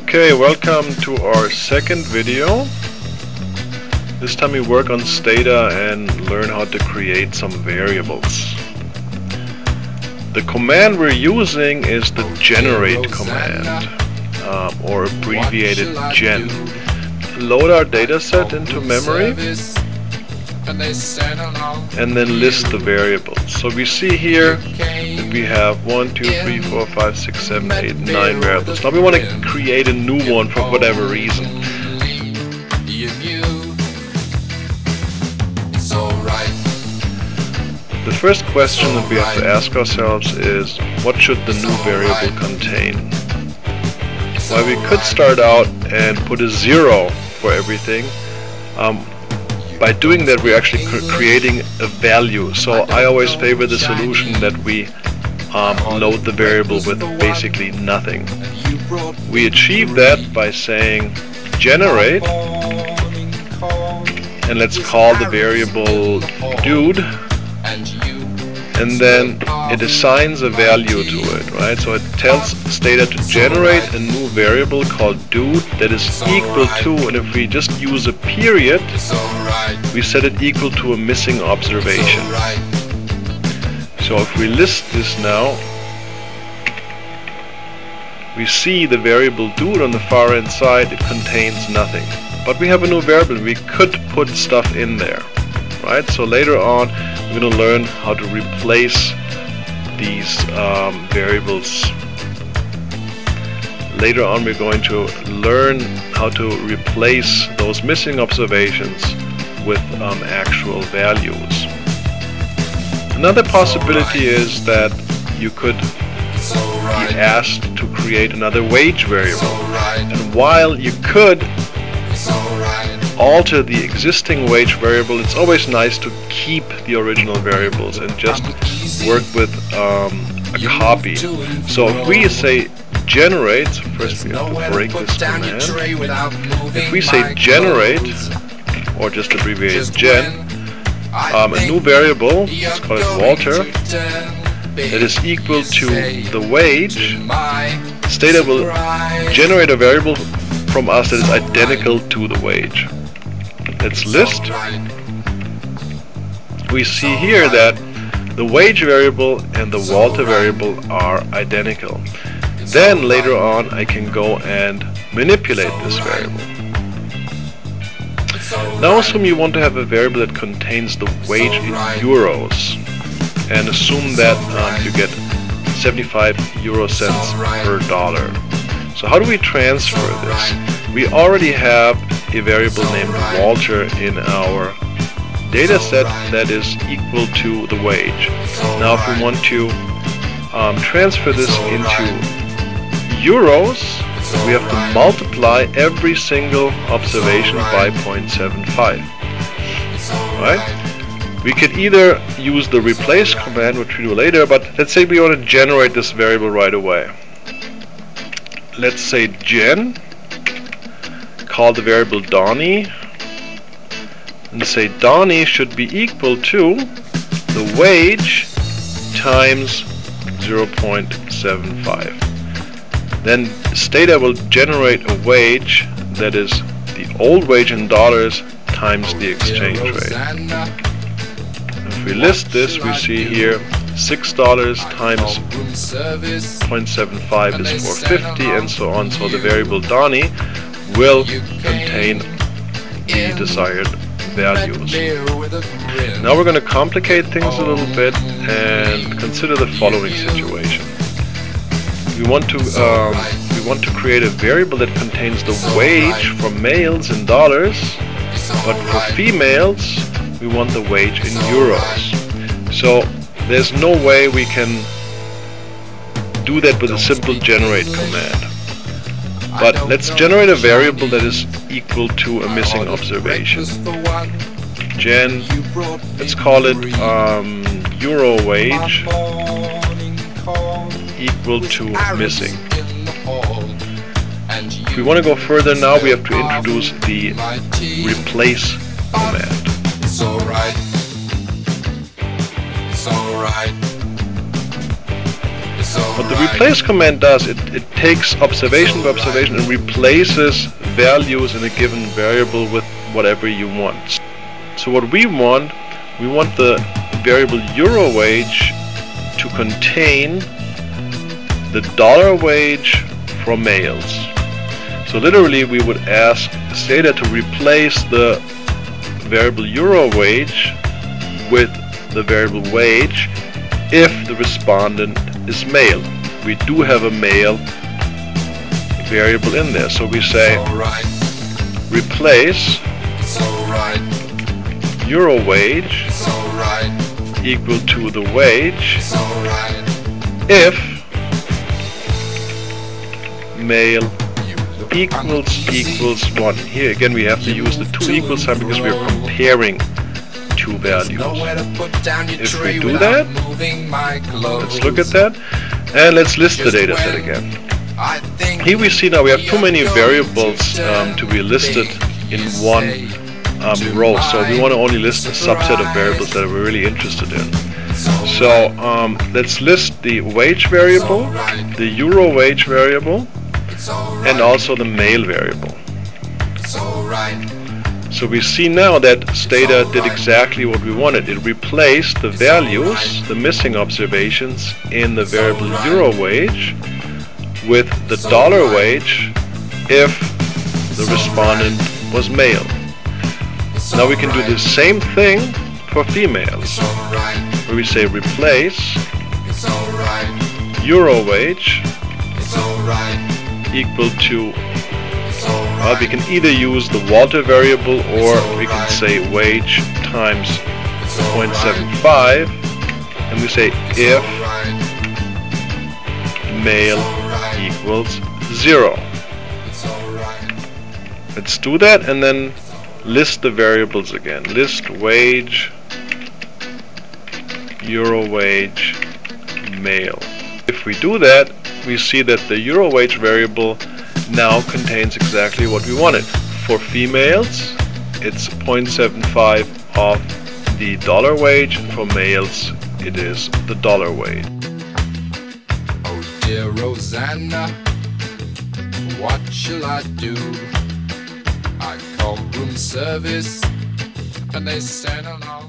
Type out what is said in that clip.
Okay, welcome to our second video. This time we work on STATA and learn how to create some variables. The command we're using is the generate command, or abbreviated gen. Load our dataset into memory and then list the variables. So we see here that we have 1, 2, 3, 4, 5, 6, 7, 8, 9 variables. Now we want to create a new one for whatever reason. The first question that we have to ask ourselves is, what should the new variable contain? Well, we could start out and put a 0 for everything. By doing that, we're actually creating a value. So I always favor the solution that we load the variable with basically nothing. We achieve that by saying generate, and let's call the variable dude, and then it assigns a value to it, right? So it tells STATA to generate a new variable called dude that is equal to, and if we just use a period, we set it equal to a missing observation. So if we list this now, we see the variable dude on the far end side, it contains nothing. But we have a new variable, we could put stuff in there, right? So later on, we're going to learn how to replace these variables. Later on, we're going to learn how to replace those missing observations with actual values. Another possibility is that you could be asked to create another wage variable. And while you could alter the existing wage variable, it's always nice to keep the original variables and just work with a copy. So if we say generate, first we have to break this command. If we say generate, or just abbreviate gen, a new variable, let's call it Walter, that is equal to the wage, STATA will generate a variable from us that is identical to the wage. Let's list. We see here that the wage variable and the Walter variable are identical. Then later on I can go and manipulate this variable. Now assume you want to have a variable that contains the wage in euros, and assume that you get 75 euro cents per dollar. So how do we transfer this? We already have a variable named Walter in our data set that is equal to the wage. Now if we want to transfer this into euros, we have to multiply every single observation by 0.75. Right? We could either use the replace command, which we do later, but let's say we want to generate this variable right away. Let's say gen, call the variable Donnie, and say Donnie should be equal to the wage times 0.75. Then STATA will generate a wage that is the old wage in dollars times the exchange rate. If we list this, we see here $6 times 0.75 is 450, and so on. So the variable Donnie will contain the desired values. Now we're going to complicate things a little bit and consider the following situation. We want to create a variable that contains the wage for males in dollars, but for females we want the wage in euros. So there's no way we can do that with a simple generate command. But let's generate a variable that is equal to a missing observation. Gen, let's call it euro wage equal to missing. If we want to go further now, we have to introduce the replace command. It's alright. It's alright. It's alright. What the replace command does, it takes observation by observation and replaces values in a given variable with whatever you want. So what we want the variable euro wage to contain the dollar wage for males. So literally we would ask STATA to replace the variable euro wage with the variable wage if the respondent is male. We do have a male variable in there, so we say replace euro wage equal to the wage if male equals 1. Here again we have to use the two equal sign because we are comparing two values. If we do that, let's look at that and let's list the data set again. Here we see now we have too many variables to be listed in one row, so we want to only list a subset of variables that we're really interested in. So let's list the wage variable, the euro wage variable, and also the male variable. So we see now that STATA did exactly what we wanted. It replaced the values, the missing observations, in the variable euro wage with the dollar wage if the respondent was male. Now we can do the same thing for females, where we say replace euro wage equal to, we can either use the Walter variable or we can say wage times 0.75, and we say if male equals 0. Let's do that and then list the variables again. List wage, euro wage, male. If we do that, we see that the euro wage variable now contains exactly what we wanted. For females, it's 0.75 of the dollar wage, and for males, it is the dollar wage. Oh dear Rosanna, what shall I do? I call room service and they stand alone.